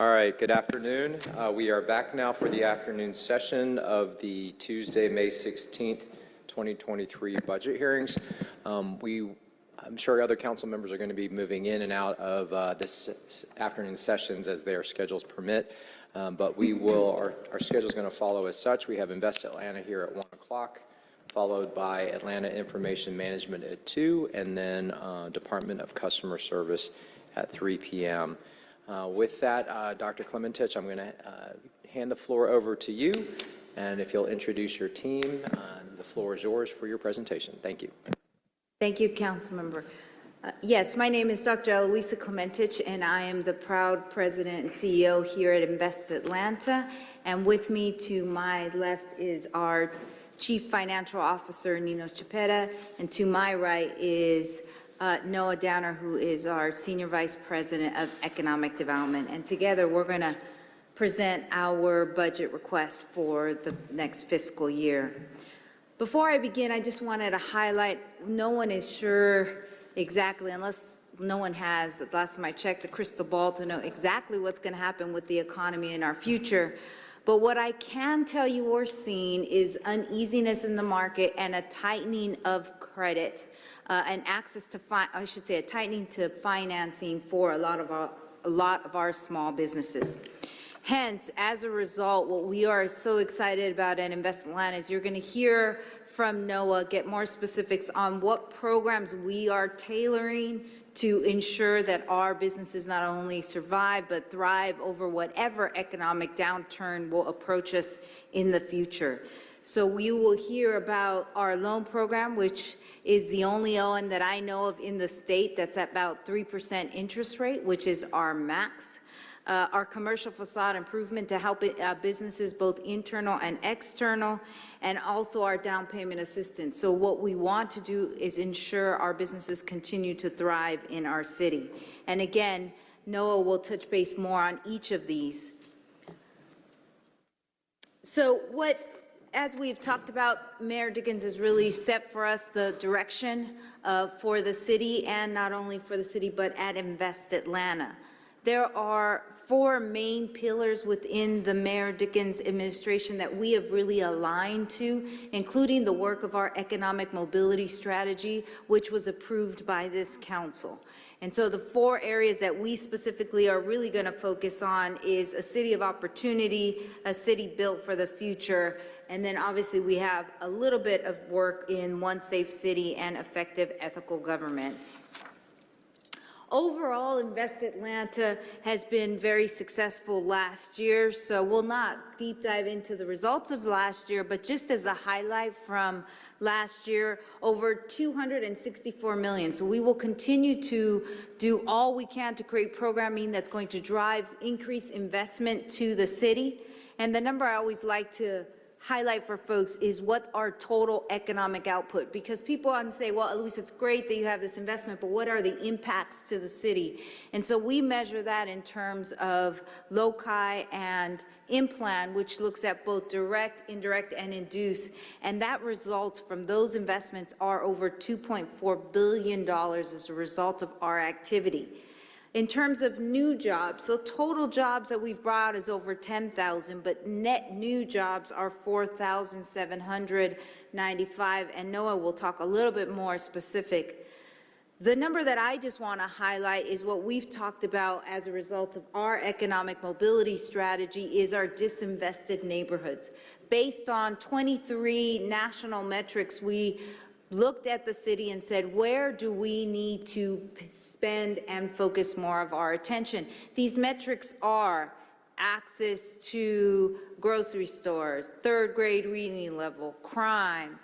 All right, good afternoon. We are back now for the afternoon session of the Tuesday, May 16th, 2023 budget hearings. I'm sure other council members are going to be moving in and out of this afternoon sessions as their schedules permit, but our schedule is going to follow as such. We have Invest Atlanta here at 1 o'clock, followed by Atlanta Information Management at 2, and then Department of Customer Service at 3 p.m. With that, Dr. Clementich, I'm going to hand the floor over to you, and if you'll introduce your team, the floor is yours for your presentation. Thank you. Thank you, Councilmember. Yes, my name is Dr. Eloisa Clementich, and I am the proud president and CEO here at Invest Atlanta. And with me to my left is our Chief Financial Officer, Nino Cepeda, and to my right is Noah Downer, who is our Senior Vice President of Economic Development. And together we're going to present our budget requests for the next fiscal year. Before I begin, I just wanted to highlight, no one is sure exactly, unless no one has, last time I checked, the crystal ball to know exactly what's going to happen with the economy in our future. But what I can tell you we're seeing is uneasiness in the market and a tightening of credit and access to, a tightening to financing for a lot of our small businesses. Hence, as a result, what we are so excited about at Invest Atlanta is you're going to hear from Noah, get more specifics on what programs we are tailoring to ensure that our businesses not only survive but thrive over whatever economic downturn will approach us in the future. So we will hear about our loan program, which is the only loan that I know of in the state that's at about 3% interest rate, which is our max. Our commercial facade improvement to help businesses both internal and external, and also our down payment assistance. So what we want to do is ensure our businesses continue to thrive in our city. And again, Noah will touch base more on each of these. So as we've talked about, Mayor Dickens has really set for us the direction for the city, and not only for the city, but at Invest Atlanta. There are 4 main pillars within the Mayor Dickens administration that we have really aligned to, including the work of our economic mobility strategy, which was approved by this council. And so the 4 areas that we specifically are really going to focus on is a city of opportunity, a city built for the future, and then obviously we have a little bit of work in one safe city and effective ethical government. Overall, Invest Atlanta has been very successful last year, so we'll not deep dive into the results of last year, but just as a highlight from last year, over $264 million. So we will continue to do all we can to create programming that's going to drive increased investment to the city. And the number I always like to highlight for folks is what our total economic output, because people often say, well, at least it's great that you have this investment, but what are the impacts to the city? And so we measure that in terms of loci and in-plan, which looks at both direct, indirect, and induced, and that results from those investments are over $2.4 billion as a result of our activity. In terms of new jobs, so total jobs that we've brought is over 10,000, but net new jobs are 4,795, and Noah will talk a little bit more specific. The number that I just want to highlight is what we've talked about as a result of our economic mobility strategy is our disinvested neighborhoods. Based on 23 national metrics, we looked at the city and said, where do we need to spend and focus more of our attention? These metrics are access to grocery stores, 3rd grade reading level, crime,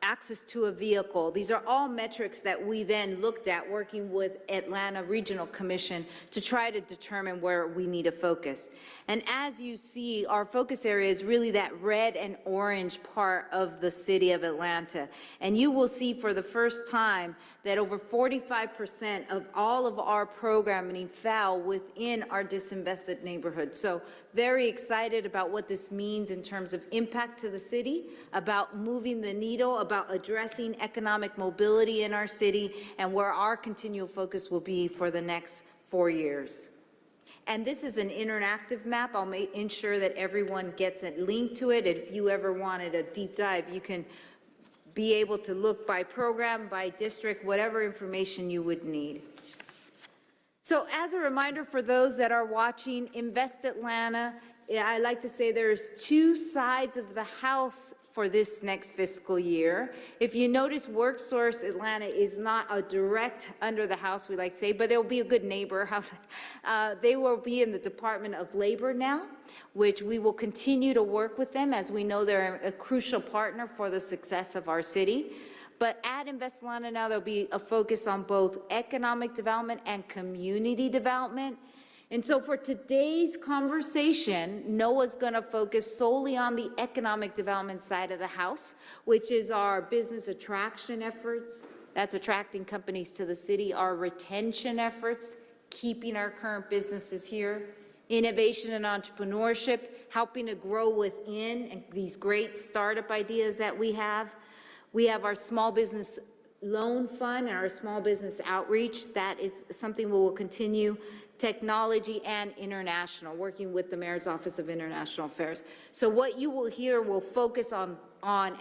access to a vehicle. These are all metrics that we then looked at working with Atlanta Regional Commission to try to determine where we need to focus. And as you see, our focus area is really that red and orange part of the city of Atlanta. And you will see for the first time that over 45% of all of our programming fell within our disinvested neighborhoods. So very excited about what this means in terms of impact to the city, about moving the needle, about addressing economic mobility in our city, and where our continual focus will be for the next 4 years. And this is an interactive map. I'll ensure that everyone gets a link to it. If you ever wanted a deep dive, you can be able to look by program, by district, whatever information you would need. So as a reminder for those that are watching, Invest Atlanta, I like to say there's two sides of the house for this next fiscal year. If you notice, WorkSource Atlanta is not a direct under the house, we like to say, but it'll be a good neighbor house. They will be in the Department of Labor now, which we will continue to work with them, as we know they're a crucial partner for the success of our city. But at Invest Atlanta now, there'll be a focus on both economic development and community development. And so for today's conversation, Noah's going to focus solely on the economic development side of the house, which is our business attraction efforts. That's attracting companies to the city, our retention efforts, keeping our current businesses here, innovation and entrepreneurship, helping to grow within and these great startup ideas that we have. We have our small business loan fund and our small business outreach. That is something we will continue. Technology and international, working with the Mayor's Office of International Affairs. So what you will hear will focus on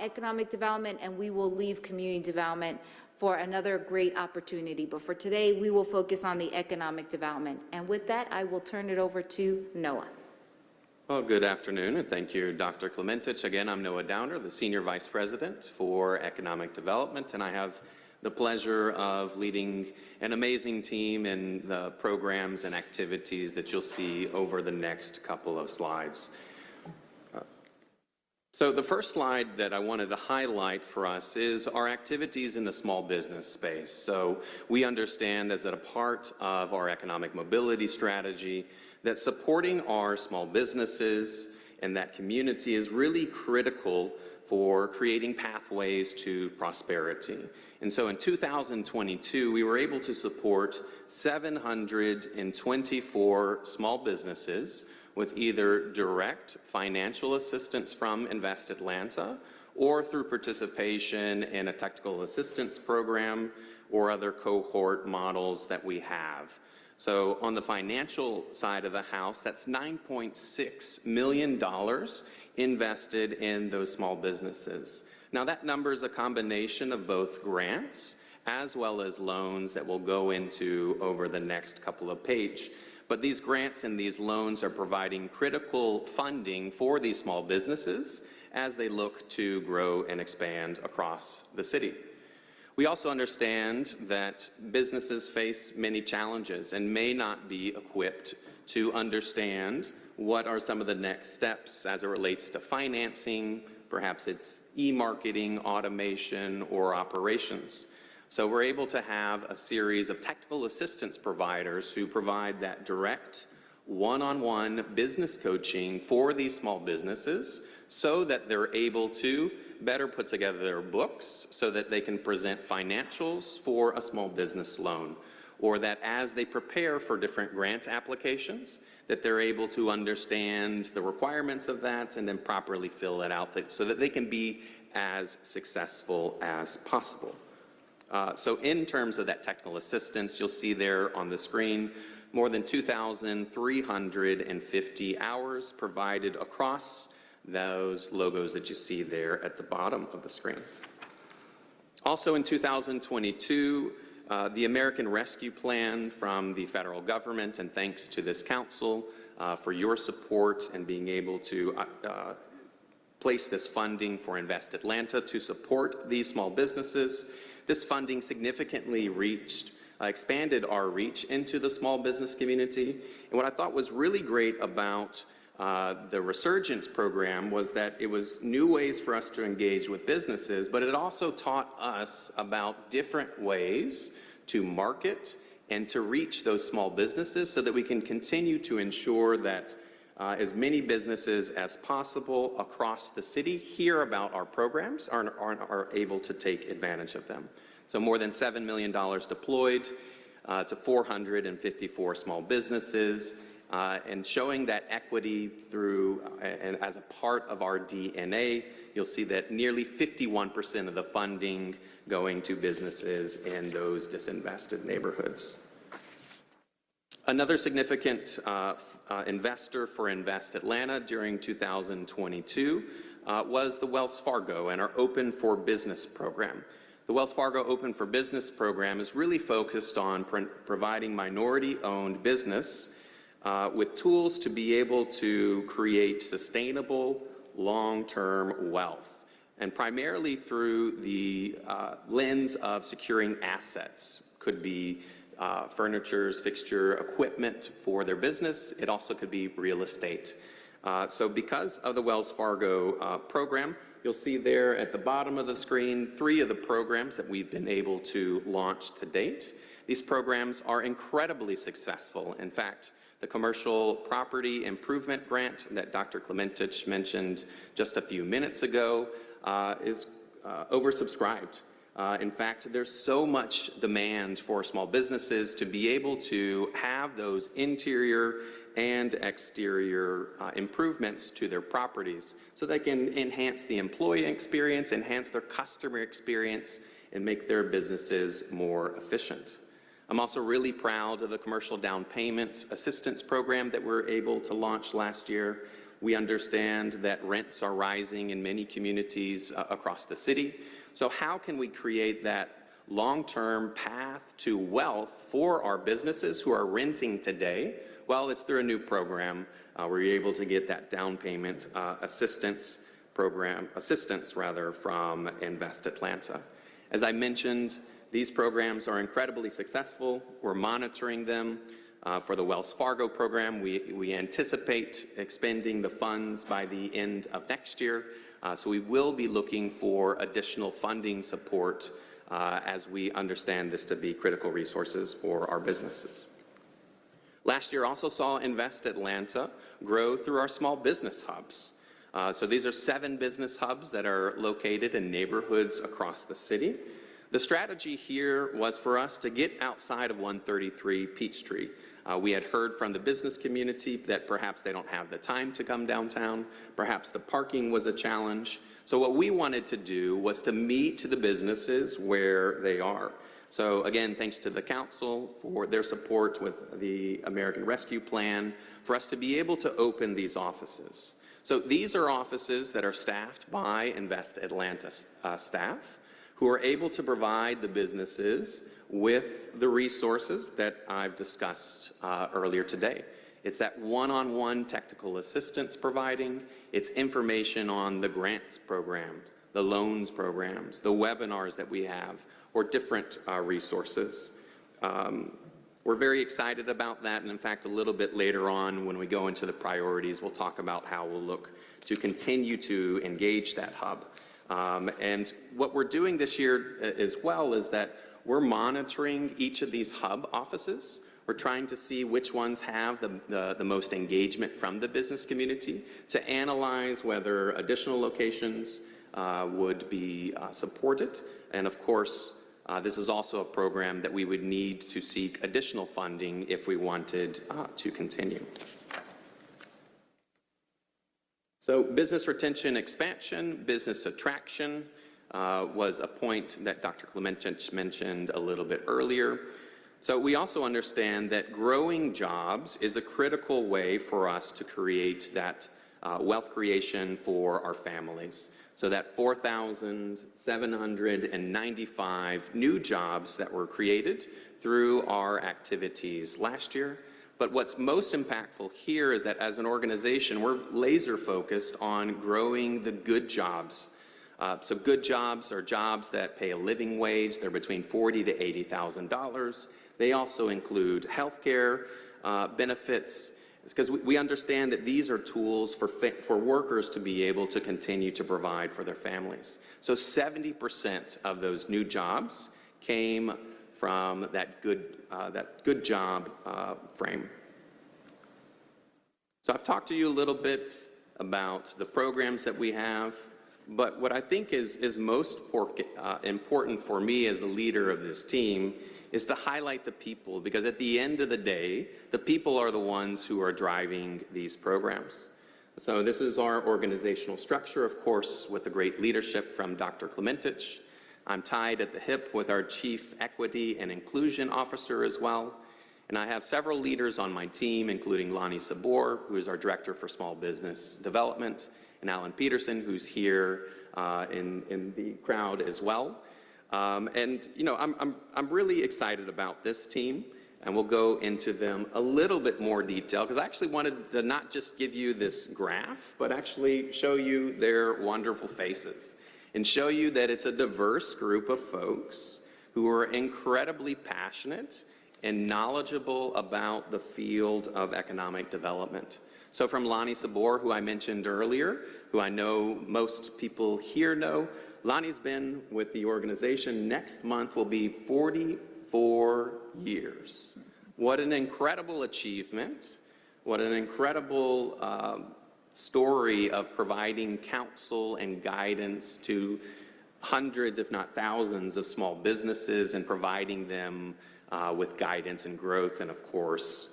economic development, and we will leave community development for another great opportunity. But for today, we will focus on the economic development. And with that, I will turn it over to Noah. Well, good afternoon, and thank you, Dr. Klementich. Again, I'm Noah Downer, the Senior Vice President for Economic Development, and I have the pleasure of leading an amazing team in the programs and activities that you'll see over the next couple of slides. So the first slide that I wanted to highlight for us is our activities in the small business space. So we understand as a part of our economic mobility strategy that supporting our small businesses and that community is really critical for creating pathways to prosperity. And so in 2022, we were able to support 724 small businesses with either direct financial assistance from Invest Atlanta or through participation in a technical assistance program or other cohort models that we have. So on the financial side of the house, that's $9.6 million invested in those small businesses. Now that number is a combination of both grants as well as loans that we'll go into over the next couple of pages. But these grants and these loans are providing critical funding for these small businesses as they look to grow and expand across the city. We also understand that businesses face many challenges and may not be equipped to understand what are some of the next steps as it relates to financing. Perhaps it's e-marketing, automation, or operations. So we're able to have a series of technical assistance providers who provide that direct, one-on-one business coaching for these small businesses so that they're able to better put together their books so that they can present financials for a small business loan, or that as they prepare for different grant applications, that they're able to understand the requirements of that and then properly fill it out so that they can be as successful as possible. So in terms of that technical assistance, you'll see there on the screen, more than 2,350 hours provided across those logos that you see there at the bottom of the screen. Also in 2022, the American Rescue Plan from the federal government, and thanks to this council for your support and being able to place this funding for Invest Atlanta to support these small businesses. This funding significantly expanded our reach into the small business community. And what I thought was really great about the Resurgence program was that it was new ways for us to engage with businesses, but it also taught us about different ways to market and to reach those small businesses so that we can continue to ensure that as many businesses as possible across the city hear about our programs and are able to take advantage of them. So more than $7 million deployed to 454 small businesses, and showing that equity through and as a part of our DNA. You'll see that nearly 51% of the funding going to businesses in those disinvested neighborhoods. Another significant investor for Invest Atlanta during 2022 was the Wells Fargo and our Open for Business program. The Wells Fargo Open for Business program is really focused on providing minority-owned business with tools to be able to create sustainable, long-term wealth, and primarily through the lens of securing assets. Could be furniture, fixture, equipment for their business. It also could be real estate. So because of the Wells Fargo program, you'll see there at the bottom of the screen 3 of the programs that we've been able to launch to date. These programs are incredibly successful. In fact, the Commercial Property Improvement Grant that Dr. Klementich mentioned just a few minutes ago is oversubscribed. In fact, there's so much demand for small businesses to be able to have those interior and exterior improvements to their properties so they can enhance the employee experience, enhance their customer experience, and make their businesses more efficient. I'm also really proud of the Commercial Down Payment Assistance Program that we were able to launch last year. We understand that rents are rising in many communities across the city. So how can we create that long-term path to wealth for our businesses who are renting today? Well, it's through a new program where you're able to get that down payment assistance from Invest Atlanta. As I mentioned, these programs are incredibly successful. We're monitoring them. For the Wells Fargo program, we anticipate expending the funds by the end of next year. So we will be looking for additional funding support as we understand this to be critical resources for our businesses. Last year also saw Invest Atlanta grow through our small business hubs. So these are 7 business hubs that are located in neighborhoods across the city. The strategy here was for us to get outside of 133 Peachtree. We had heard from the business community that perhaps they don't have the time to come downtown, perhaps the parking was a challenge. So what we wanted to do was to meet the businesses where they are. So again, thanks to the council for their support with the American Rescue Plan, for us to be able to open these offices. So these are offices that are staffed by Invest Atlanta staff, who are able to provide the businesses with the resources that I've discussed earlier today. It's that one-on-one technical assistance providing, it's information on the grants program, the loans programs, the webinars that we have, or different resources. We're very excited about that, and in fact, a little bit later on when we go into the priorities, we'll talk about how we'll look to continue to engage that hub. And what we're doing this year as well is that we're monitoring each of these hub offices. We're trying to see which ones have the most engagement from the business community to analyze whether additional locations would be supported. And of course, this is also a program that we would need to seek additional funding if we wanted to continue. So business retention expansion, business attraction was a point that Dr. Klementich mentioned a little bit earlier. So we also understand that growing jobs is a critical way for us to create that wealth creation for our families. So that 4,795 new jobs that were created through our activities last year. But what's most impactful here is that as an organization, we're laser focused on growing the good jobs. So good jobs are jobs that pay a living wage. They're between $40,000 to $80,000. They also include healthcare benefits, because we understand that these are tools for workers to be able to continue to provide for their families. So 70% of those new jobs came from that good job frame. So I've talked to you a little bit about the programs that we have, but what I think is most important for me as the leader of this team is to highlight the people, because at the end of the day, the people are the ones who are driving these programs. So this is our organizational structure, of course, with the great leadership from Dr. Klementich. I'm tied at the hip with our Chief Equity and Inclusion Officer as well. And I have several leaders on my team, including Lonnie Sabor, who is our Director for Small Business Development, and Alan Peterson, who's here in the crowd as well. And you know, I'm really excited about this team, and we'll go into them a little bit more detail, because I actually wanted to not just give you this graph, but actually show you their wonderful faces and show you that it's a diverse group of folks who are incredibly passionate and knowledgeable about the field of economic development. So from Lonnie Sabor, who I mentioned earlier, who I know most people here know, Lonnie's been with the organization. Next month will be 44 years. What an incredible achievement. What an incredible story of providing counsel and guidance to hundreds, if not thousands, of small businesses and providing them with guidance and growth and, of course,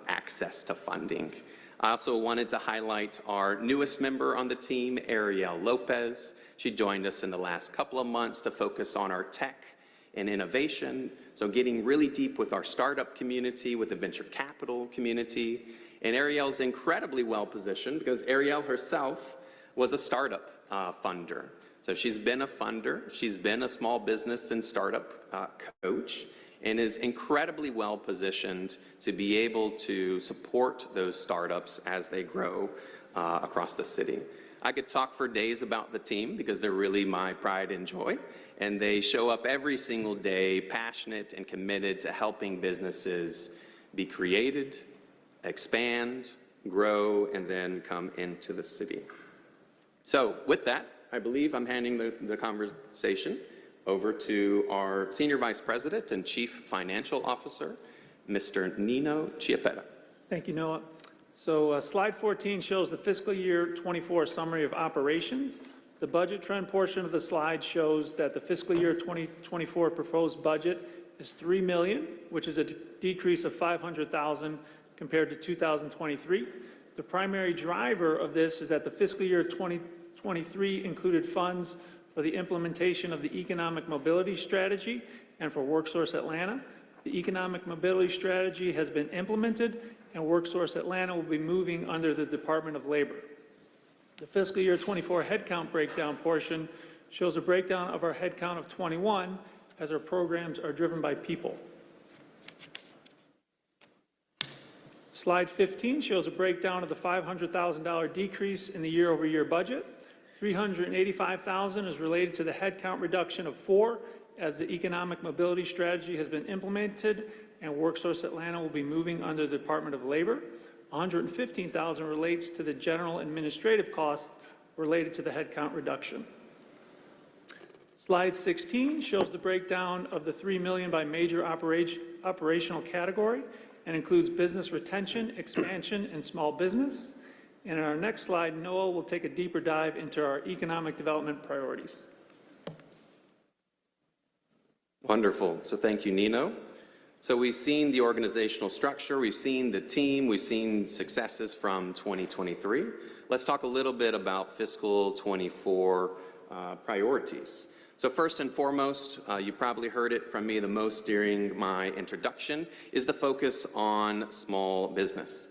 access to funding. I also wanted to highlight our newest member on the team, Ariel Lopez. She joined us in the last couple of months to focus on our tech and innovation, so getting really deep with our startup community, with the venture capital community. And Ariel's incredibly well positioned because Ariel herself was a startup funder. So she's been a funder, she's been a small business and startup coach, and is incredibly well positioned to be able to support those startups as they grow across the city. I could talk for days about the team because they're really my pride and joy, and they show up every single day passionate and committed to helping businesses be created, expand, grow, and then come into the city. So with that, I believe I'm handing the conversation over to our Senior Vice President and Chief Financial Officer, Mr. Nino Chiappetta. Thank you, Noah. So slide 14 shows the fiscal year 24 summary of operations. The budget trend portion of the slide shows that the fiscal year 2024 proposed budget is $3 million, which is a decrease of $500,000 compared to 2023. The primary driver of this is that the fiscal year 2023 included funds for the implementation of the Economic Mobility Strategy and for WorkSource Atlanta. The Economic Mobility Strategy has been implemented, and WorkSource Atlanta will be moving under the Department of Labor. The fiscal year 24 headcount breakdown portion shows a breakdown of our headcount of 21 as our programs are driven by people. Slide 15 shows a breakdown of the $500,000 decrease in the year-over-year budget. $385,000 is related to the headcount reduction of 4 as the Economic Mobility Strategy has been implemented and WorkSource Atlanta will be moving under the Department of Labor. $115,000 relates to the general administrative costs related to the headcount reduction. Slide 16 shows the breakdown of the $3 million by major operational category and includes business retention, expansion, and small business. And in our next slide, Noah will take a deeper dive into our economic development priorities. Wonderful. So thank you, Nino. So we've seen the organizational structure, we've seen the team, we've seen successes from 2023. Let's talk a little bit about fiscal 24 priorities. So first and foremost, you probably heard it from me the most during my introduction, is the focus on small business.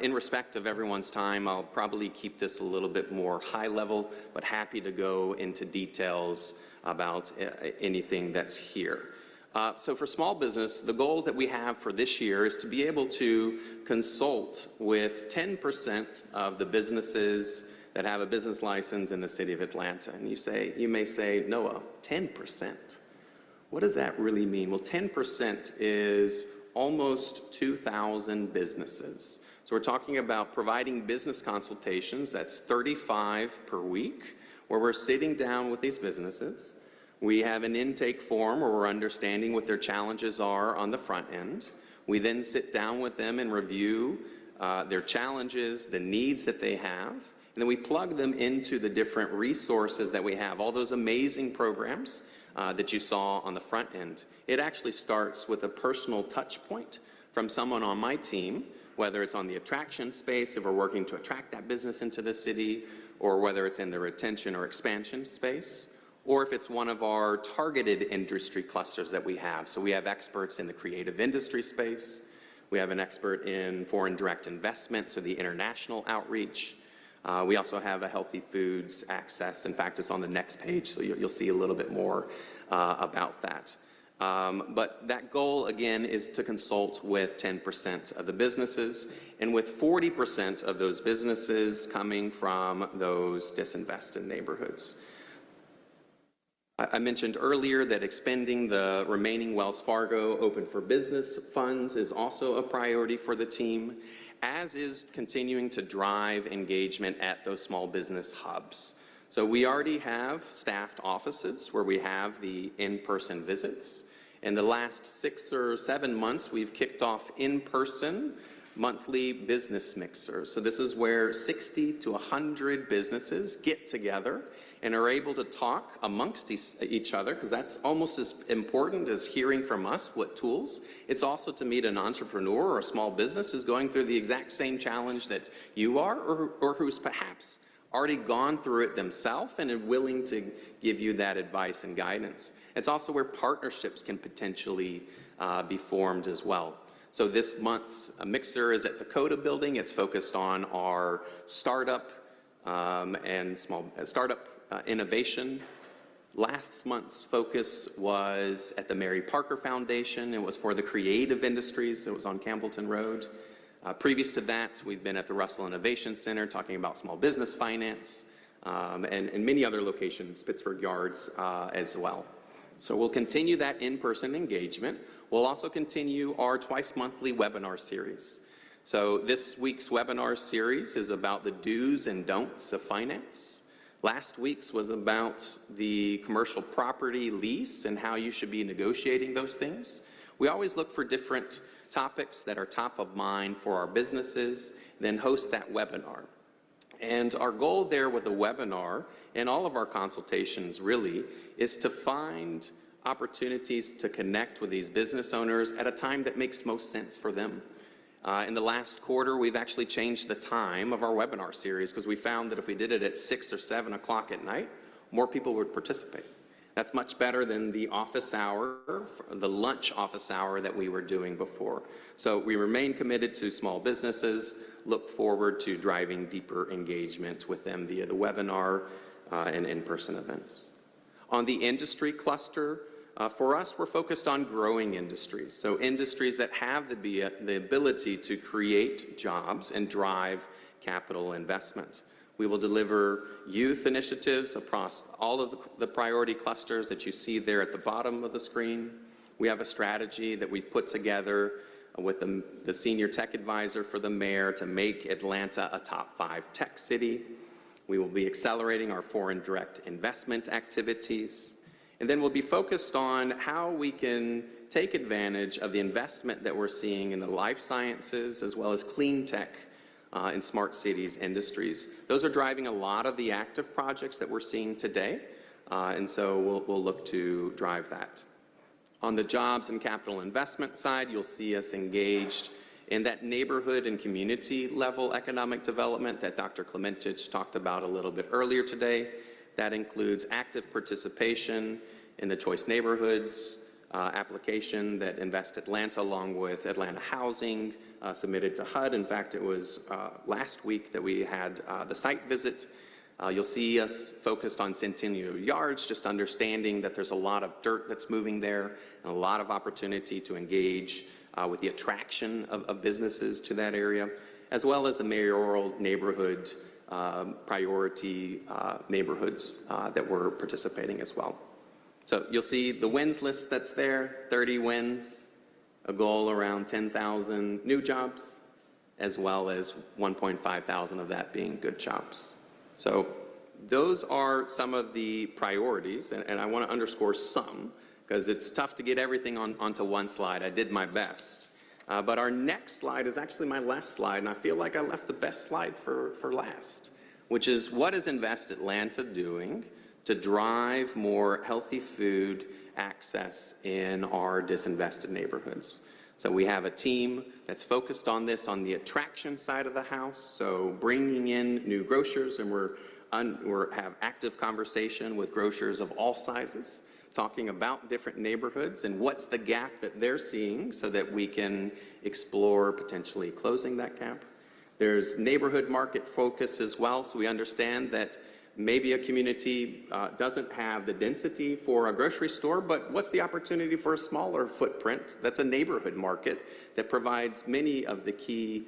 In respect of everyone's time, I'll probably keep this a little bit more high level, but happy to go into details about anything that's here. So for small business, the goal that we have for this year is to be able to consult with 10% of the businesses that have a business license in the city of Atlanta. And you may say, Noah, 10%? What does that really mean? Well, 10% is almost 2,000 businesses. So we're talking about providing business consultations, that's 35 per week, where we're sitting down with these businesses. We have an intake form where we're understanding what their challenges are on the front end. We then sit down with them and review their challenges, the needs that they have, and then we plug them into the different resources that we have, all those amazing programs that you saw on the front end. It actually starts with a personal touch point from someone on my team, whether it's on the attraction space, if we're working to attract that business into the city, or whether it's in the retention or expansion space, or if it's one of our targeted industry clusters that we have. So we have experts in the creative industry space. We have an expert in foreign direct investment, so the international outreach. We also have a healthy foods access. In fact, it's on the next page, so you'll see a little bit more about that. But that goal, again, is to consult with 10% of the businesses, and with 40% of those businesses coming from those disinvested neighborhoods. I mentioned earlier that expending the remaining Wells Fargo Open for Business funds is also a priority for the team, as is continuing to drive engagement at those small business hubs. So we already have staffed offices where we have the in-person visits. In the last 6 or 7 months, we've kicked off in-person monthly business mixers. So this is where 60 to 100 businesses get together and are able to talk amongst each other, because that's almost as important as hearing from us what tools. It's also to meet an entrepreneur or a small business who's going through the exact same challenge that you are, or who's perhaps already gone through it themselves and are willing to give you that advice and guidance. It's also where partnerships can potentially be formed as well. So this month's mixer is at the Coda building. It's focused on our startup and small startup innovation. Last month's focus was at the Mary Parker Foundation. It was for the creative industries. It was on Campbellton Road. Previous to that, we've been at the Russell Innovation Center talking about small business finance and many other locations, Pittsburgh Yards as well. So we'll continue that in-person engagement. We'll also continue our twice-monthly webinar series. So this week's webinar series is about the do's and don'ts of finance. Last week's was about the commercial property lease and how you should be negotiating those things. We always look for different topics that are top of mind for our businesses, then host that webinar. And our goal there with the webinar and all of our consultations really is to find opportunities to connect with these business owners at a time that makes most sense for them. In the last quarter, we've actually changed the time of our webinar series because we found that if we did it at 6 or 7 o'clock at night, more people would participate. That's much better than the office hour, the lunch office hour that we were doing before. So we remain committed to small businesses, look forward to driving deeper engagement with them via the webinar and in-person events. On the industry cluster, for us, we're focused on growing industries. So industries that have the ability to create jobs and drive capital investment. We will deliver youth initiatives across all of the priority clusters that you see there at the bottom of the screen. We have a strategy that we've put together with the senior tech advisor for the mayor to make Atlanta a top 5 tech city. We will be accelerating our foreign direct investment activities. And then we'll be focused on how we can take advantage of the investment that we're seeing in the life sciences as well as clean tech and smart cities industries. Those are driving a lot of the active projects that we're seeing today, and so we'll look to drive that. On the jobs and capital investment side, you'll see us engaged in that neighborhood and community level economic development that Dr. Klementich talked about a little bit earlier today. That includes active participation in the Choice Neighborhoods application that Invest Atlanta, along with Atlanta Housing, submitted to HUD. In fact, it was last week that we had the site visit. You'll see us focused on Centennial Yards, just understanding that there's a lot of dirt that's moving there and a lot of opportunity to engage with the attraction of businesses to that area, as well as the mayoral neighborhood priority neighborhoods that we're participating as well. So you'll see the wins list that's there, 30 wins, a goal around 10,000 new jobs, as well as 1.5 thousand of that being good jobs. So those are some of the priorities, and I want to underscore some, because it's tough to get everything onto one slide. I did my best. But our next slide is actually my last slide, and I feel like I left the best slide for last, which is what is Invest Atlanta doing to drive more healthy food access in our disinvested neighborhoods. So we have a team that's focused on this on the attraction side of the house, so bringing in new grocers, and we're or have active conversation with grocers of all sizes, talking about different neighborhoods and what's the gap that they're seeing so that we can explore potentially closing that gap. There's neighborhood market focus as well, so we understand that maybe a community doesn't have the density for a grocery store, but what's the opportunity for a smaller footprint that's a neighborhood market that provides many of the key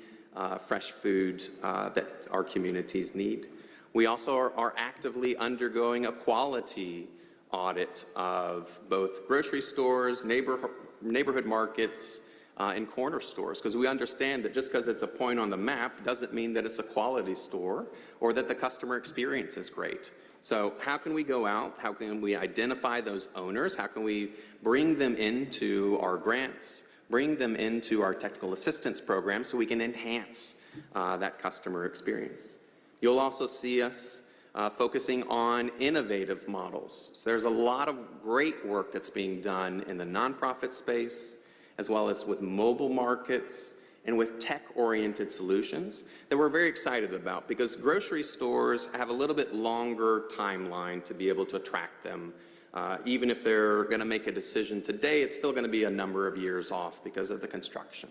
fresh food that our communities need. We also are actively undergoing a quality audit of both grocery stores, neighborhood markets, and corner stores, because we understand that just because it's a point on the map doesn't mean that it's a quality store or that the customer experience is great. So how can we go out? How can we identify those owners? How can we bring them into our grants, bring them into our technical assistance program so we can enhance that customer experience? You'll also see us focusing on innovative models. So there's a lot of great work that's being done in the nonprofit space, as well as with mobile markets and with tech-oriented solutions that we're very excited about, because grocery stores have a little bit longer timeline to be able to attract them. Even if they're going to make a decision today, it's still going to be a number of years off because of the construction.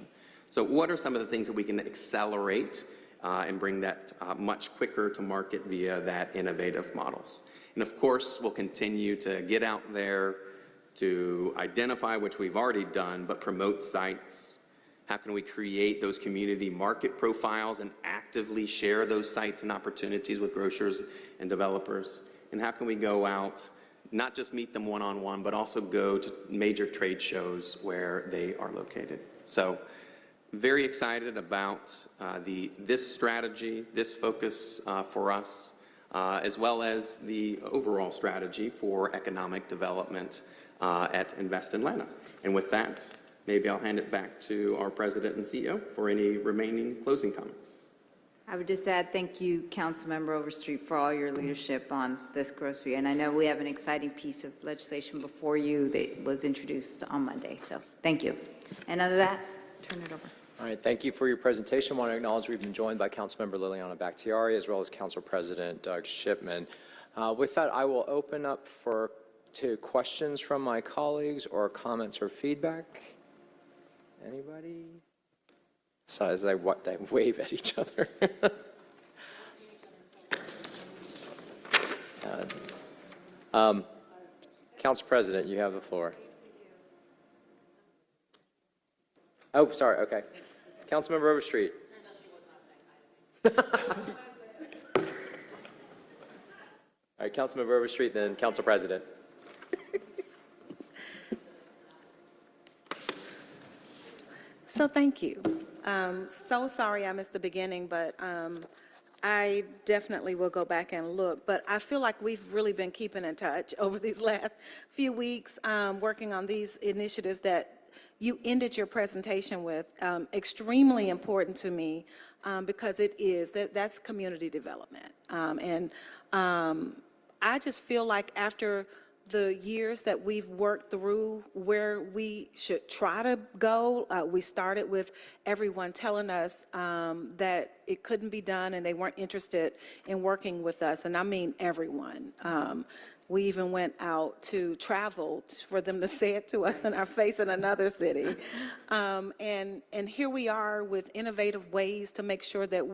So what are some of the things that we can accelerate and bring that much quicker to market via that innovative models? And of course, we'll continue to get out there to identify, which we've already done, but promote sites. How can we create those community market profiles and actively share those sites and opportunities with grocers and developers? And how can we go out, not just meet them one-on-one, but also go to major trade shows where they are located? So very excited about this strategy, this focus for us, as well as the overall strategy for economic development at Invest Atlanta. And with that, maybe I'll hand it back to our President and CEO for any remaining closing comments. I would just add, thank you, Councilmember Overstreet, for all your leadership on this grocery. And I know we have an exciting piece of legislation before you that was introduced on Monday. So thank you. And other than that, turn it over. All right, thank you for your presentation. I want to acknowledge we've been joined by Councilmember Liliana Bakhtiari as well as Council President Doug Shipman. With that, I will open up to questions from my colleagues or comments or feedback. Anybody? So as they wave at each other. Council President, you have the floor. Oh, sorry, okay. Councilmember Overstreet. All right, Councilmember Overstreet, then Council President. So thank you. So sorry I missed the beginning, but I definitely will go back and look. But I feel like we've really been keeping in touch over these last few weeks, working on these initiatives that you ended your presentation with. Extremely important to me because that's community development. I just feel like after the years that we've worked through where we should try to go, we started with everyone telling us that it couldn't be done and they weren't interested in working with us, and I mean everyone. We even went out to travel for them to say it to us in our face in another city. And here we are with innovative ways to make sure that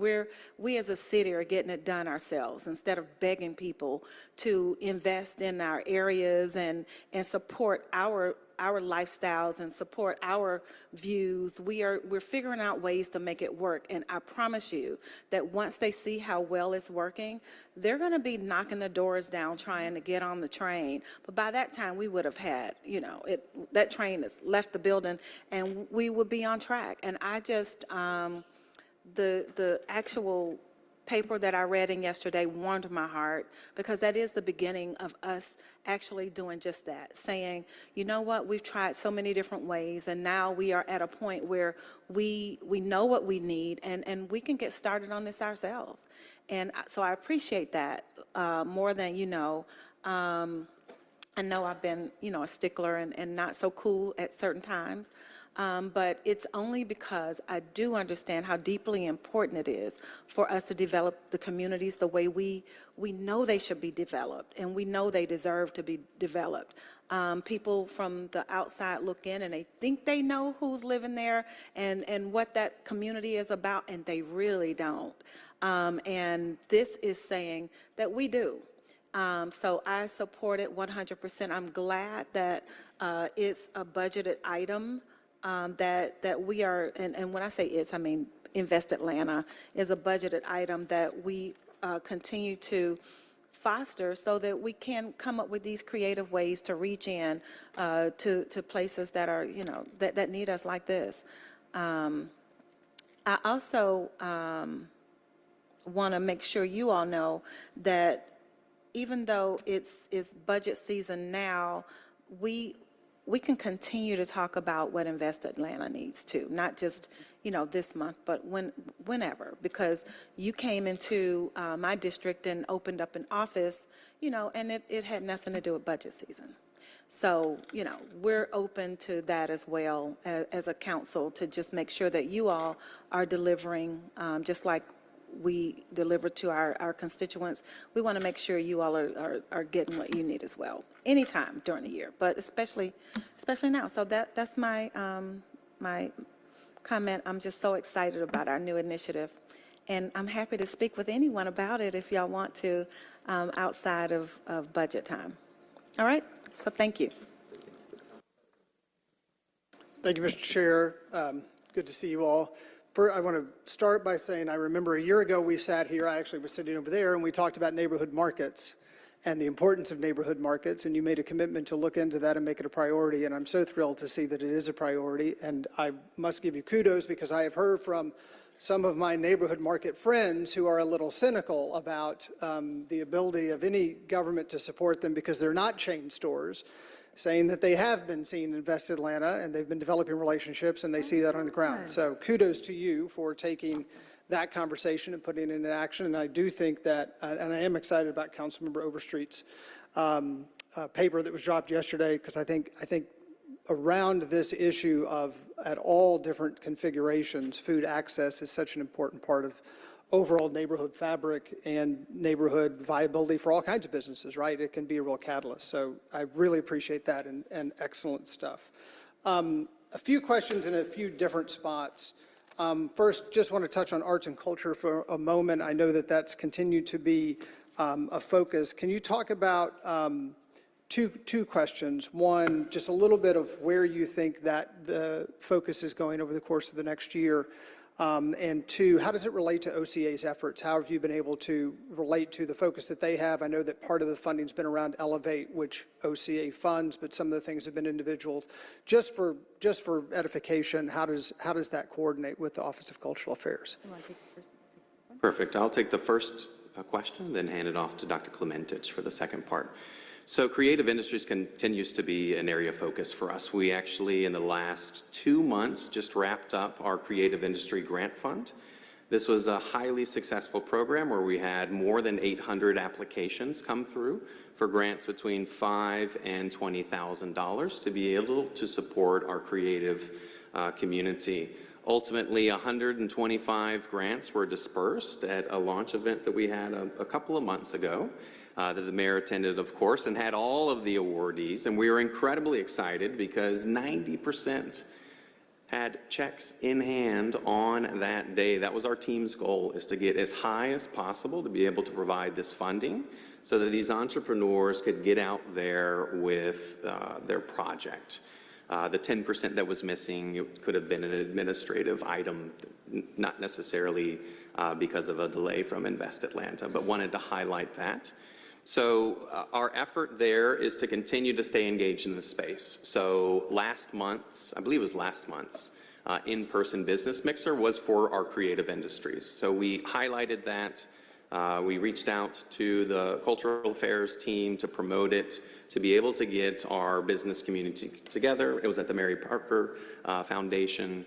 we as a city are getting it done ourselves instead of begging people to invest in our areas and support our lifestyles and support our views. We're figuring out ways to make it work, and I promise you that once they see how well it's working, they're going to be knocking the doors down trying to get on the train. But by that time, we would have had, that train has left the building, and we would be on track. And I just, the actual paper that I read in yesterday warmed my heart, because that is the beginning of us actually doing just that, saying, you know what, we've tried so many different ways, and now we are at a point where we know what we need, and we can get started on this ourselves. And so I appreciate that more than you know. I know I've been, a stickler and not so cool at certain times. But it's only because I do understand how deeply important it is for us to develop the communities the way we know they should be developed, and we know they deserve to be developed. People from the outside look in and they think they know who's living there and what that community is about, and they really don't. And this is saying that we do. So I support it 100%. I'm glad that it's a budgeted item, that we are, and when I say it's, I mean Invest Atlanta is a budgeted item that we continue to foster so that we can come up with these creative ways to reach in to places that are, that need us like this. I also want to make sure you all know that even though it's budget season now, we can continue to talk about what Invest Atlanta needs to, not just, this month, but whenever, because you came into my district and opened up an office, and it had nothing to do with budget season. So, we're open to that as well as a council, to just make sure that you all are delivering, just like we deliver to our constituents. We want to make sure you all are getting what you need as well, anytime during the year, but especially now. So that's my my comment. I'm just so excited about our new initiative, and I'm happy to speak with anyone about it if y'all want to, outside of budget time. All right, so thank you. Thank you, Mr. Chair. Good to see you all. First, I want to start by saying I remember a year ago we sat here, I actually was sitting over there, and we talked about neighborhood markets and the importance of neighborhood markets, and you made a commitment to look into that and make it a priority, and I'm so thrilled to see that it is a priority. And I must give you kudos, because I have heard from some of my neighborhood market friends who are a little cynical about the ability of any government to support them because they're not chain stores, saying that they have been seeing Invest Atlanta and they've been developing relationships and they see that on the ground. So kudos to you for taking that conversation and putting it into action. And I do think that, and I am excited about Councilmember Overstreet's paper that was dropped yesterday, because I think around this issue of, at all different configurations, food access is such an important part of overall neighborhood fabric and neighborhood viability for all kinds of businesses, right? It can be a real catalyst. So I really appreciate that, and excellent stuff. A few questions in a few different spots. First, just want to touch on arts and culture for a moment. I know that that's continued to be a focus. Can you talk about two questions? One, just a little bit of where you think that the focus is going over the course of the next year. And two, how does it relate to OCA's efforts? How have you been able to relate to the focus that they have? I know that part of the funding's been around Elevate, which OCA funds, but some of the things have been individual. Just for edification, how does that coordinate with the Office of Cultural Affairs? Perfect. I'll take the first question, then hand it off to Dr. Klementich for the second part. So creative industries continues to be an area of focus for us. We actually, in the last 2 months, just wrapped up our Creative Industry Grant Fund. This was a highly successful program where we had more than 800 applications come through for grants between $5,000 and $20,000 to be able to support our creative community. Ultimately, 125 grants were dispersed at a launch event that we had a couple of months ago. That the mayor attended, of course, and had all of the awardees. And we were incredibly excited because 90% had checks in hand on that day. That was our team's goal, is to get as high as possible to be able to provide this funding so that these entrepreneurs could get out there with their project. The 10% that was missing, it could have been an administrative item, not necessarily because of a delay from Invest Atlanta, but wanted to highlight that. So our effort there is to continue to stay engaged in the space. So last month's, I believe it was last month's, in-person business mixer was for our creative industries. So we highlighted that. We reached out to the Cultural Affairs team to promote it, to be able to get our business community together. It was at the Mary Parker Foundation.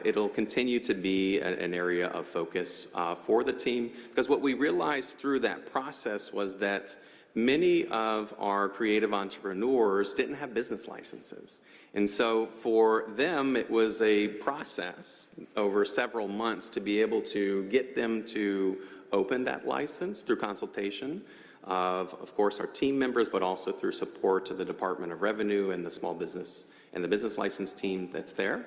It'll continue to be an area of focus for the team, because what we realized through that process was that many of our creative entrepreneurs didn't have business licenses. And so for them, it was a process over several months to be able to get them to open that license through consultation of course, our team members, but also through support to the Department of Revenue and the small business and the business license team that's there.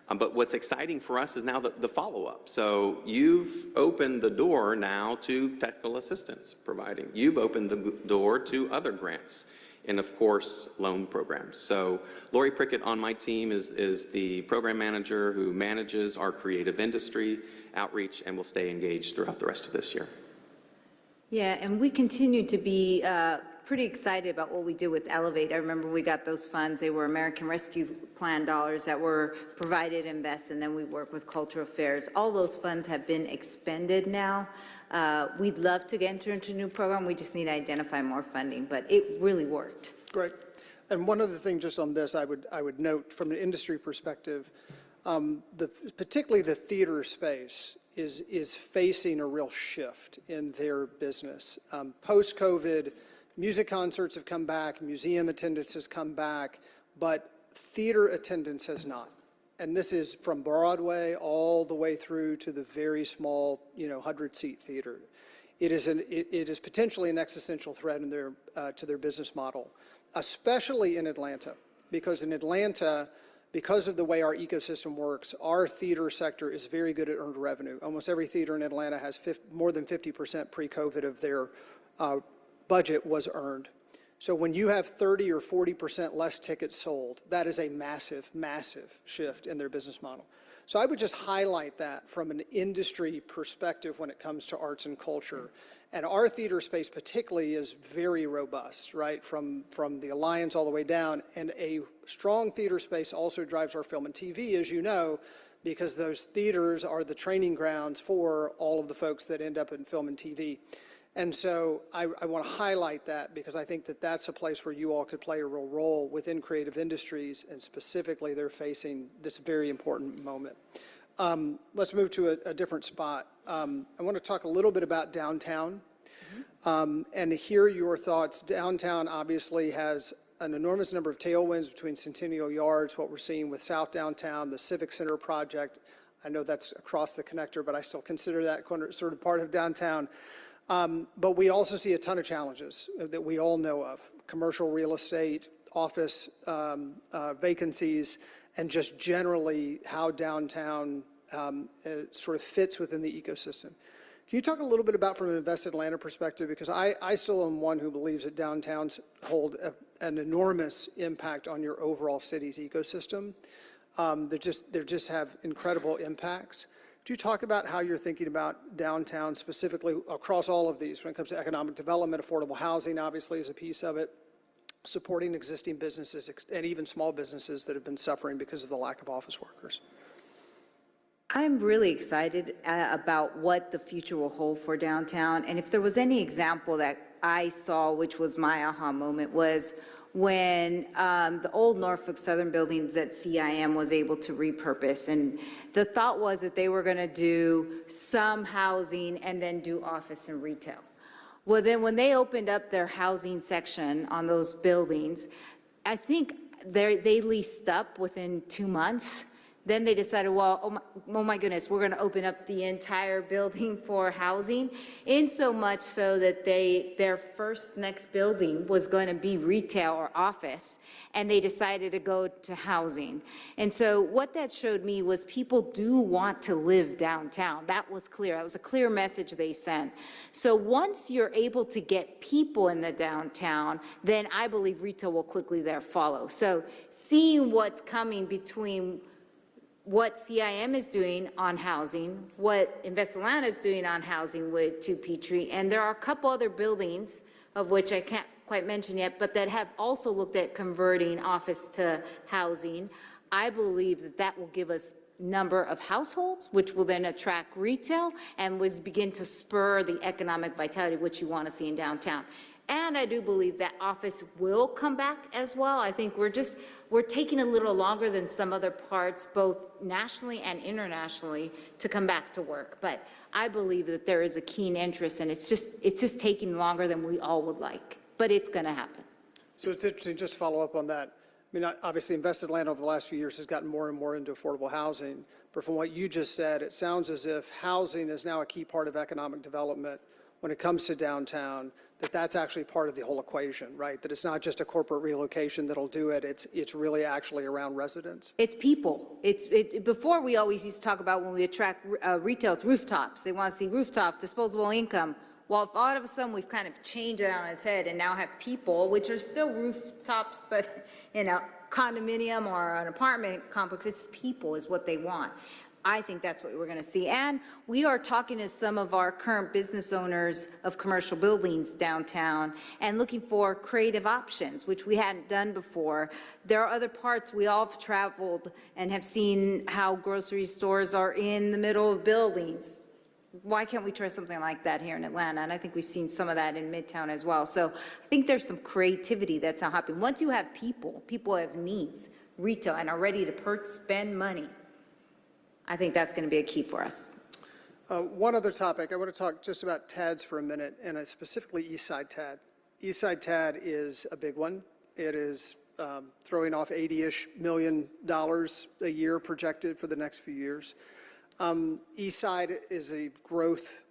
But what's exciting for us is now the follow-up. So you've opened the door now to technical assistance providing. You've opened the door to other grants and, of course, loan programs. So Lori Prickett on my team is the program manager who manages our creative industry outreach and will stay engaged throughout the rest of this year. Yeah, and we continue to be pretty excited about what we did with Elevate. I remember we got those funds. They were American Rescue Plan dollars that were provided Invest, and then we work with Cultural Affairs. All those funds have been expended now. We'd love to enter into a new program. We just need to identify more funding, but it really worked. Great. And one other thing just on this, I would note from an industry perspective, particularly the theater space is facing a real shift in their business. Post-COVID, music concerts have come back, museum attendance has come back, but theater attendance has not. And this is from Broadway all the way through to the very small, 100-seat theater. It is potentially an existential threat in to their business model, especially in Atlanta, because in Atlanta, because of the way our ecosystem works, our theater sector is very good at earned revenue. Almost every theater in Atlanta has more than 50% pre-COVID of their budget was earned. So when you have 30 or 40% less tickets sold, that is a massive, massive shift in their business model. So I would just highlight that from an industry perspective when it comes to arts and culture. And our theater space particularly is very robust, right, from the Alliance all the way down. And a strong theater space also drives our film and TV, as you know, because those theaters are the training grounds for all of the folks that end up in film and TV. And so I want to highlight that because I think that that's a place where you all could play a real role within creative industries, and specifically they're facing this very important moment. Let's move to a different spot. I want to talk a little bit about downtown and hear your thoughts. Downtown obviously has an enormous number of tailwinds between Centennial Yards, what we're seeing with South Downtown, the Civic Center project. I know that's across the connector, but I still consider that sort of part of downtown. But we also see a ton of challenges that we all know of: commercial real estate, office vacancies, and just generally how downtown sort of fits within the ecosystem. Can you talk a little bit about, from an Invest Atlanta perspective, because I still am one who believes that downtowns hold an enormous impact on your overall city's ecosystem. They just have incredible impacts. Do you talk about how you're thinking about downtown specifically across all of these when it comes to economic development? Affordable housing obviously is a piece of it, supporting existing businesses and even small businesses that have been suffering because of the lack of office workers. I'm really excited about what the future will hold for downtown. And if there was any example that I saw, which was my aha moment, was when the old Norfolk Southern buildings at CIM was able to repurpose. And the thought was that they were going to do some housing and then do office and retail. Well, then when they opened up their housing section on those buildings, I think they leased up within 2 months. Then they decided, well, oh my goodness, we're going to open up the entire building for housing, in so much so that their first next building was going to be retail or office, and they decided to go to housing. And so what that showed me was people do want to live downtown. That was clear. That was a clear message they sent. So once you're able to get people in the downtown, then I believe retail will quickly there follow. So seeing what's coming between what CIM is doing on housing, what Invest Atlanta is doing on housing with 2 Peachtree, and there are a couple other buildings of which I can't quite mention yet, but that have also looked at converting office to housing. I believe that that will give us number of households, which will then attract retail and begin to spur the economic vitality which you want to see in downtown. And I do believe that office will come back as well. I think we're taking a little longer than some other parts, both nationally and internationally, to come back to work. But I believe that there is a keen interest, and it's just taking longer than we all would like. but it's going to happen. So it's interesting, just to follow up on that. I mean, obviously, Invested Land over the last few years has gotten more and more into affordable housing. But from what you just said, it sounds as if housing is now a key part of economic development when it comes to downtown, that's actually part of the whole equation, right? That it's not just a corporate relocation that'll do it. It's really actually around residents. It's people. Before, we always used to talk about when we attract retail, it's rooftops. They want to see rooftops, disposable income. Well, if all of a sudden we've kind of changed it on its head and now have people, which are still rooftops, but in a condominium or an apartment complex, it's people is what they want. I think that's what we're going to see. And we are talking to some of our current business owners of commercial buildings downtown and looking for creative options, which we hadn't done before. There are other parts we all have traveled and have seen how grocery stores are in the middle of buildings. Why can't we try something like that here in Atlanta? And I think we've seen some of that in Midtown as well. So I think there's some creativity that's not happening. Once you have people have needs, retail, and are ready to spend money, I think that's going to be a key for us. One other topic, I want to talk just about TADs for a minute, and specifically East Side TAD. East Side TAD is a big one. It is throwing off $80-ish million a year projected for the next few years. East Side is a growth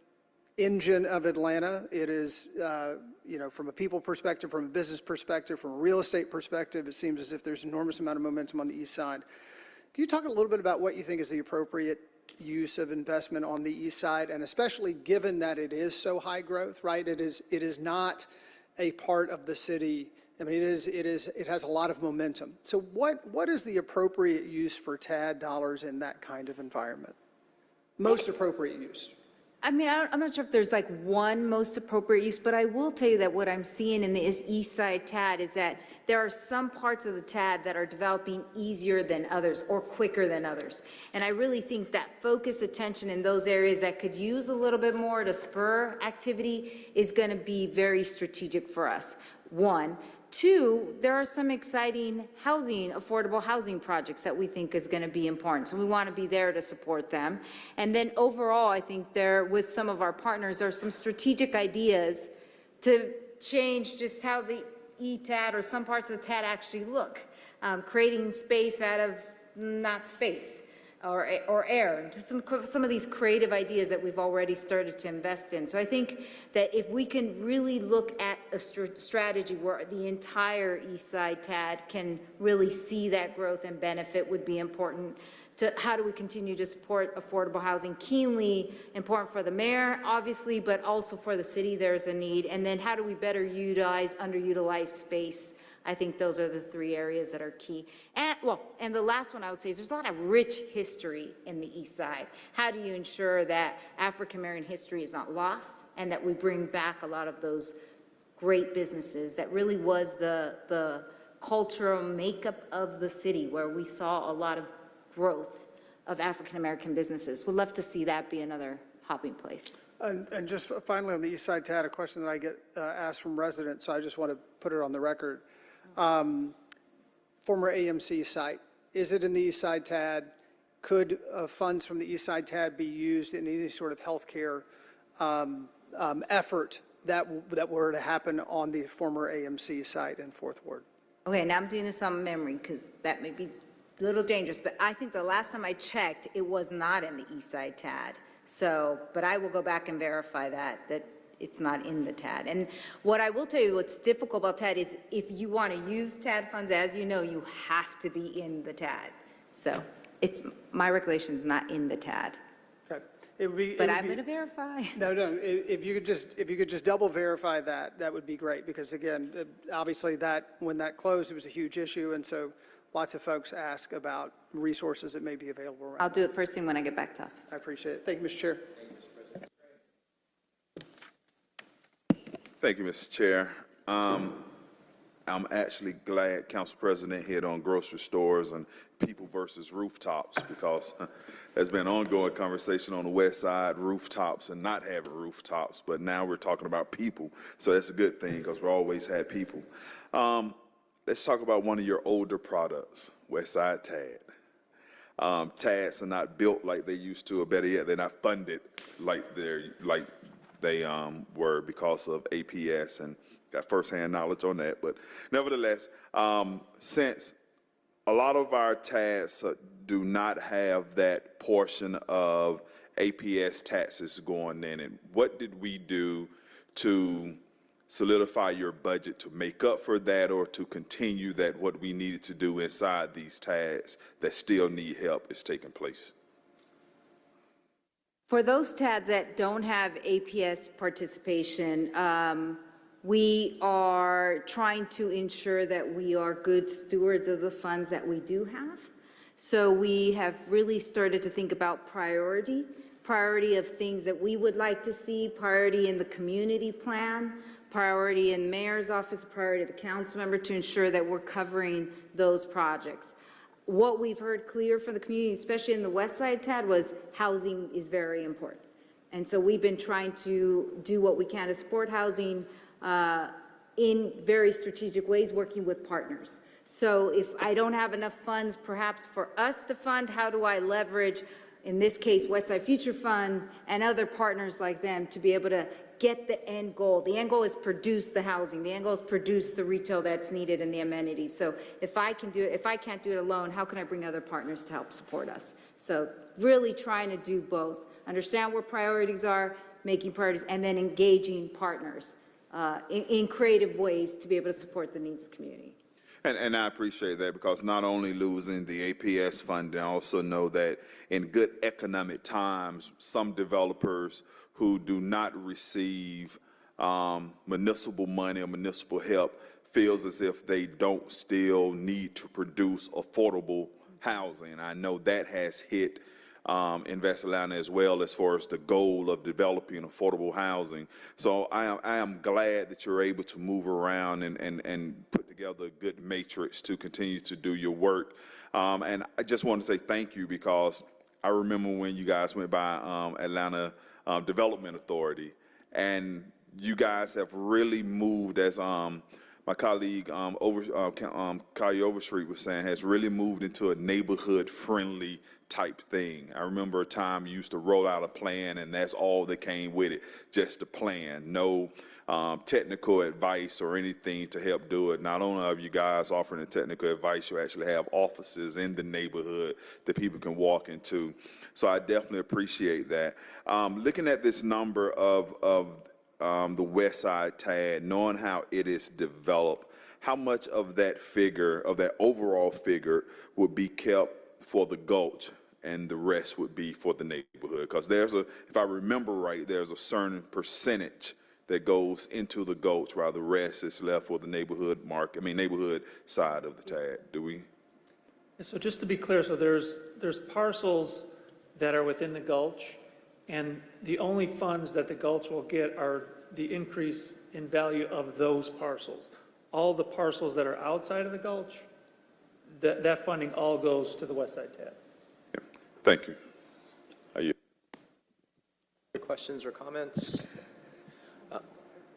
engine of Atlanta. It is, from a people perspective, from a business perspective, from a real estate perspective, it seems as if there's an enormous amount of momentum on the East Side. Can you talk a little bit about what you think is the appropriate use of investment on the East Side, and especially given that it is so high growth, right? It is not a part of the city. I mean, it has a lot of momentum. So what is the appropriate use for TAD dollars in that kind of environment? Most appropriate use. I mean, I'm not sure if there's like one most appropriate use, but I will tell you that what I'm seeing in the East Side TAD is that there are some parts of the TAD that are developing easier than others or quicker than others. And I really think that focused attention in those areas that could use a little bit more to spur activity is going to be very strategic for us. One. Two, there are some exciting affordable housing projects that we think is going to be important. So we want to be there to support them. And then overall, I think with some of our partners, there are some strategic ideas to change just how the ETAD or some parts of the TAD actually look, creating space out of not space or air, to some of these creative ideas that we've already started to invest in. So I think that if we can really look at a strategy where the entire East Side TAD can really see that growth and benefit would be important. To how do we continue to support affordable housing? Keenly important for the mayor, obviously, but also for the city, there's a need. And then how do we better utilize underutilized space? I think those are the three areas that are key. And the last one I would say is there's a lot of rich history in the East Side. How do you ensure that African-American history is not lost and that we bring back a lot of those great businesses that really was the cultural makeup of the city, where we saw a lot of growth of African-American businesses? We'd love to see that be another hopping place. And just finally on the East Side TAD, a question that I get asked from residents, so I just want to put it on the record. Former AMC site, is it in the East Side TAD? Could funds from the East Side TAD be used in any sort of healthcare effort that were to happen on the former AMC site in Fourth Ward? Okay, now I'm doing this on memory because that may be a little dangerous, but I think the last time I checked, it was not in the East Side TAD. So, but I will go back and verify that it's not in the TAD. And what I will tell you, what's difficult about TAD is if you want to use TAD funds, as you know, you have to be in the TAD. So my recollection is not in the TAD. Okay. But I'm going to verify. No, if you could just double verify that, that would be great, because again, obviously when that closed, it was a huge issue, and so lots of folks ask about resources that may be available around. I'll do it first thing when I get back to office. I appreciate it. Thank you, Mr. Chair. Thank you, Mr. Chair. I'm actually glad Council President hit on grocery stores and people versus rooftops, because there's been ongoing conversation on the west side, rooftops and not having rooftops, but now we're talking about people. So that's a good thing, because we always had people. Let's talk about one of your older products, West Side TAD. TADs are not built like they used to, or better yet, they're not funded like they were because of APS and got firsthand knowledge on that. But nevertheless, since a lot of our tasks do not have that portion of APS taxes going in, and what did we do to solidify your budget to make up for that, or to continue that what we needed to do inside these tasks that still need help is taking place? For those TADs that don't have APS participation, we are trying to ensure that we are good stewards of the funds that we do have. So we have really started to think about priority of things that we would like to see, priority in the community plan, priority in the mayor's office, priority of the council member, to ensure that we're covering those projects. What we've heard clear from the community, especially in the West Side TAD, was housing is very important. And so we've been trying to do what we can to support housing in very strategic ways, working with partners. So if I don't have enough funds perhaps for us to fund, how do I leverage, in this case, West Side Future Fund and other partners like them, to be able to get the end goal? The end goal is produce the housing. The end goal is produce the retail that's needed and the amenities. So if I can do it, if I can't do it alone, how can I bring other partners to help support us? So really trying to do both. Understand where priorities are, making priorities, and then engaging partners in creative ways to be able to support the needs of the community. And I appreciate that, because not only losing the APS funding, I also know that in good economic times, some developers who do not receive municipal money or municipal help feels as if they don't still need to produce affordable housing. I know that has hit Invest Atlanta as well, as far as the goal of developing affordable housing. So I am glad that you're able to move around and put together a good matrix to continue to do your work. And I just want to say thank you, because I remember when you guys went by Atlanta Development Authority, and you guys have really moved, as my colleague Kaya Overstreet was saying, has really moved into a neighborhood-friendly type thing. I remember a time you used to roll out a plan, and that's all that came with it, just a plan, no technical advice or anything to help do it. Not only are you guys offering the technical advice, you actually have offices in the neighborhood that people can walk into. So I definitely appreciate that. Looking at this number of the West Side TAD, knowing how it is developed, how much of that figure, of that overall figure, would be kept for the Gulch and the rest would be for the neighborhood? Because there's a, if I remember right, there's a certain percentage that goes into the Gulch, while the rest is left for the neighborhood neighborhood side of the TAD. Do we? So just to be clear, so there's parcels that are within the Gulch, and the only funds that the Gulch will get are the increase in value of those parcels. All the parcels that are outside of the Gulch, that funding all goes to the West Side TAD. Yeah. Thank you. Are you? Questions or comments?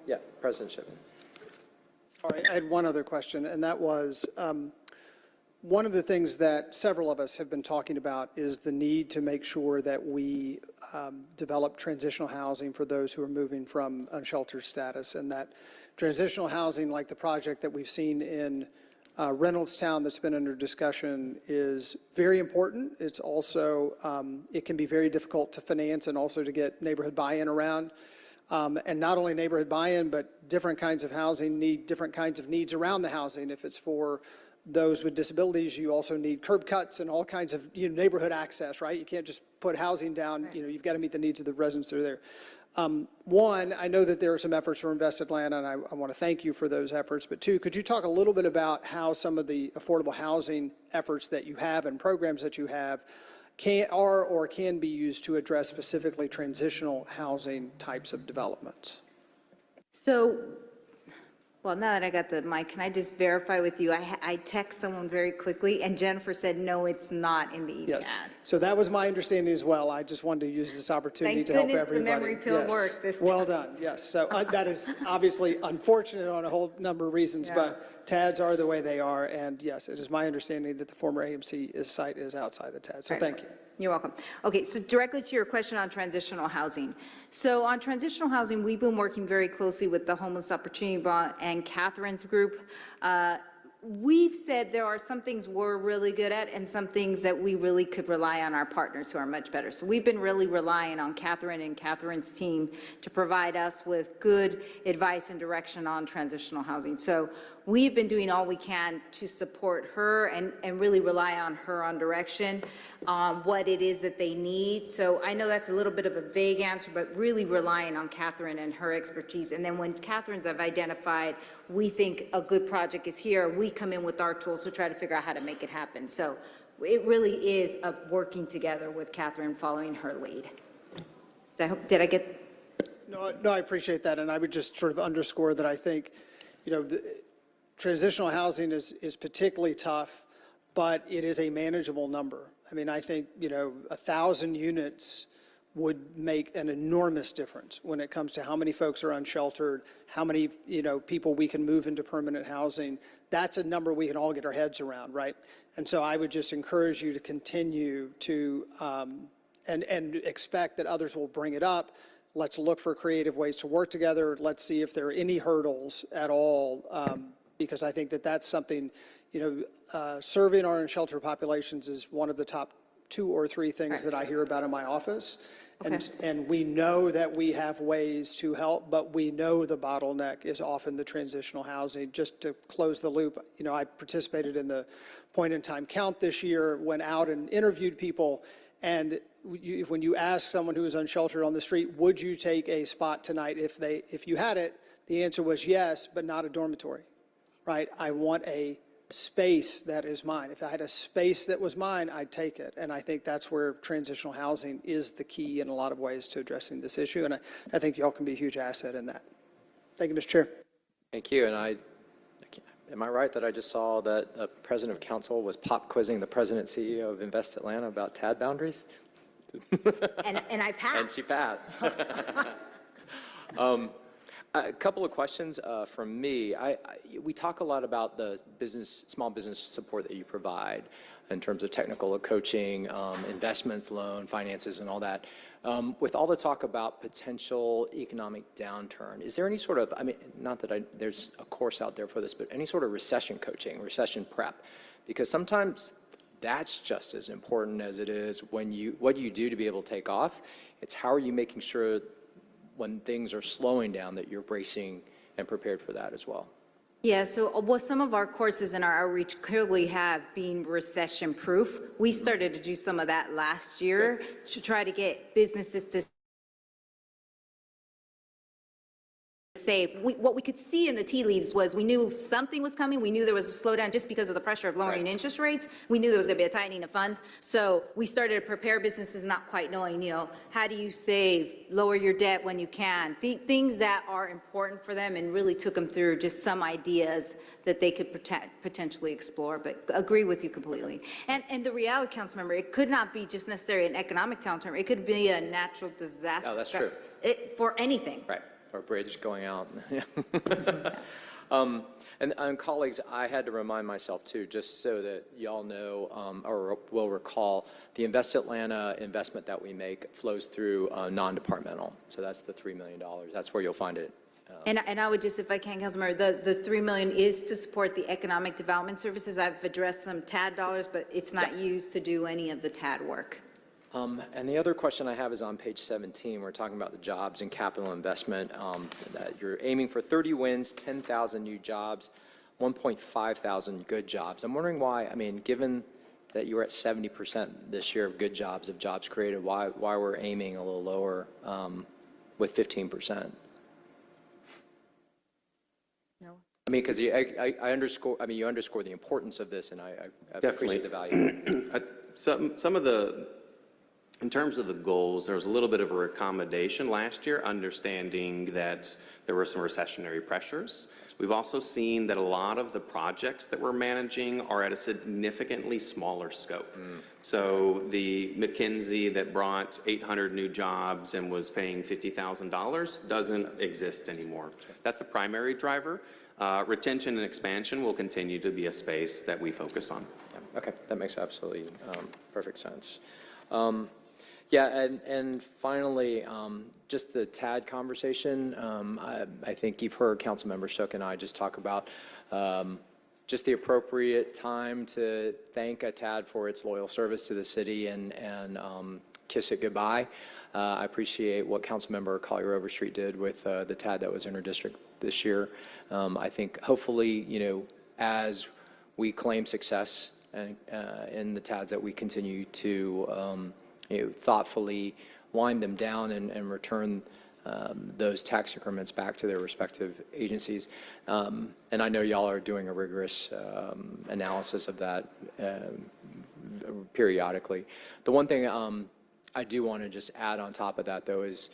Yeah, President Shipman. All right, I had one other question, and that was, one of the things that several of us have been talking about is the need to make sure that we develop transitional housing for those who are moving from unsheltered status, and that transitional housing, like the project that we've seen in Reynoldstown that's been under discussion, is very important. It's also, it can be very difficult to finance and also to get neighborhood buy-in around. And not only neighborhood buy-in, but different kinds of housing need different kinds of needs around the housing. If it's for those with disabilities, you also need curb cuts and all kinds of neighborhood access, right? You can't just put housing down, you've got to meet the needs of the residents that are there. One, I know that there are some efforts from Invest Atlanta, and I want to thank you for those efforts, but two, could you talk a little bit about how some of the affordable housing efforts that you have and programs that you have are or can be used to address specifically transitional housing types of developments? So, well, now that I got the mic, can I just verify with you? I text someone very quickly, and Jennifer said, no, it's not in the ETAD. Yes. So that was my understanding as well. I just wanted to use this opportunity to help everybody. Thank goodness the memory pill worked this time. Well done, yes. So that is obviously unfortunate on a whole number of reasons, Yeah. but TADs are the way they are, and yes, it is my understanding that the former AMC site is outside the TAD, so Right. thank you. You're welcome. Okay, so directly to your question on transitional housing. So on transitional housing, we've been working very closely with the Homeless Opportunity Bond and Catherine's group. We've said there are some things we're really good at and some things that we really could rely on our partners who are much better. So we've been really relying on Catherine and Catherine's team to provide us with good advice and direction on transitional housing. So we've been doing all we can to support her and really rely on her on direction on what it is that they need. So I know that's a little bit of a vague answer, but really relying on Catherine and her expertise. And then when Catherine's have identified, we think a good project is here, we come in with our tools to try to figure out how to make it happen. So it really is a working together with Catherine following her lead. Did I get? No, I appreciate that, and I would just sort of underscore that I think, transitional housing is particularly tough, but it is a manageable number. I mean, I think, 1,000 units would make an enormous difference when it comes to how many folks are unsheltered, how many, people we can move into permanent housing. That's a number we can all get our heads around, right? And so I would just encourage you to continue to, and expect that others will bring it up. Let's look for creative ways to work together. Let's see if there are any hurdles at all, because I think that that's something, serving our unsheltered populations is one of the top 2 or 3 things that I hear about in my office. Okay. And we know that we have ways to help, but we know the bottleneck is often the transitional housing. Just to close the loop, I participated in the point-in-time count this year, went out and interviewed people, and when you ask someone who is unsheltered on the street, would you take a spot tonight if you had it, the answer was yes, but not a dormitory, right? I want a space that is mine. If I had a space that was mine, I'd take it. And I think that's where transitional housing is the key in a lot of ways to addressing this issue. And I think y'all can be a huge asset in that. Thank you, Mr. Chair. Thank you. And am I right that I just saw that the president of council was pop quizzing the president and CEO of Invest Atlanta about TAD boundaries? And I passed. And she passed. A couple of questions from me. We talk a lot about the small business support that you provide in terms of technical coaching, investments, loan, finances, and all that. With all the talk about potential economic downturn, is there any sort of, not that there's a course out there for this, but any sort of recession coaching, recession prep? Because sometimes that's just as important as it is what you do to be able to take off. It's how are you making sure when things are slowing down that you're bracing and prepared for that as well. Yeah, so some of our courses in our outreach clearly have been recession-proof. We started to do some of that last year to try to get businesses to save. What we could see in the tea leaves was we knew something was coming. We knew there was a slowdown just because of the pressure of lowering interest rates. We knew there was going to be a tightening of funds. So we started to prepare businesses not quite knowing, how do you save, lower your debt when you can, things that are important for them, and really took them through just some ideas that they could potentially explore, but agree with you completely. And the reality, Councilmember, it could not be just necessarily an economic downturn. It could be a natural disaster. Oh, that's true. For anything. Right. Or bridge going out. And colleagues, I had to remind myself too, just so that y'all know or will recall, the Invest Atlanta investment that we make flows through non-departmental. So that's the $3 million. That's where you'll find it. And I would just, if I can, Councilmember, the $3 million is to support the economic development services. I've addressed some TAD dollars, but it's not used to do any of the TAD work. And the other question I have is on page 17. We're talking about the jobs and capital investment. That you're aiming for 30 wins, 10,000 new jobs, 1.5 thousand good jobs. I'm wondering why, given that you were at 70% this year of good jobs, of jobs created, why we're aiming a little lower with 15%? No. Because I underscore, you underscore the importance of this, and I appreciate the value. Some of the, in terms of the goals, there was a little bit of a accommodation last year, understanding that there were some recessionary pressures. We've also seen that a lot of the projects that we're managing are at a significantly smaller scope. So the McKinsey that brought 800 new jobs and was paying $50,000 doesn't exist anymore. That's the primary driver. Retention and expansion will continue to be a space that we focus on. Okay, that makes absolutely perfect sense. Yeah, and finally, just the TAD conversation. I think you've heard Councilmember Shook and I just talk about just the appropriate time to thank a TAD for its loyal service to the city and kiss it goodbye. I appreciate what Councilmember Collier Overstreet did with the TAD that was in her district this year. I think hopefully, as we claim success in the TADs, that we continue to thoughtfully wind them down and return those tax increments back to their respective agencies. And I know y'all are doing a rigorous analysis of that periodically. The one thing I do want to just add on top of that, though, is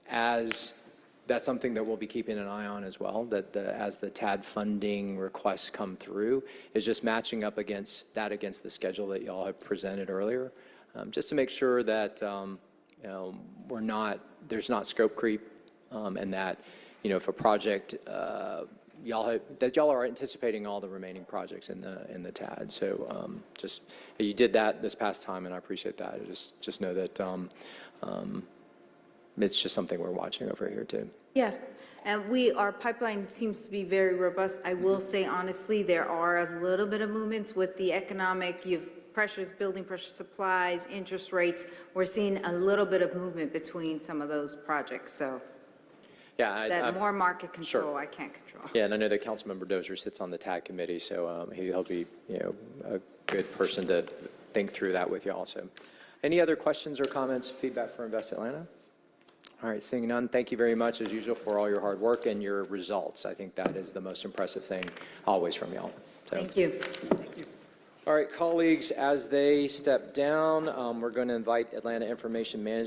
that's something that we'll be keeping an eye on as well, that as the TAD funding requests come through, is just matching up against the schedule that y'all have presented earlier, just to make sure that there's not scope creep, and that if a project that y'all are anticipating all the remaining projects in the TAD. So just you did that this past time, and I appreciate that. Just know that it's just something we're watching over here too. Yeah, and our pipeline seems to be very robust. I will say honestly, there are a little bit of movements with the economic, pressures, building pressure, supplies, interest rates. We're seeing a little bit of movement between some of those projects, so. Yeah, That more market control, sure. I can't control. Yeah, and I know that Councilmember Dozier sits on the TAD committee, so he'll be, a good person to think through that with y'all. So, any other questions or comments, feedback for Invest Atlanta? All right, seeing none, thank you very much, as usual, for all your hard work and your results. I think that is the most impressive thing always from y'all. So. Thank you. All right, colleagues, as they step down, we're going to invite Atlanta Information Management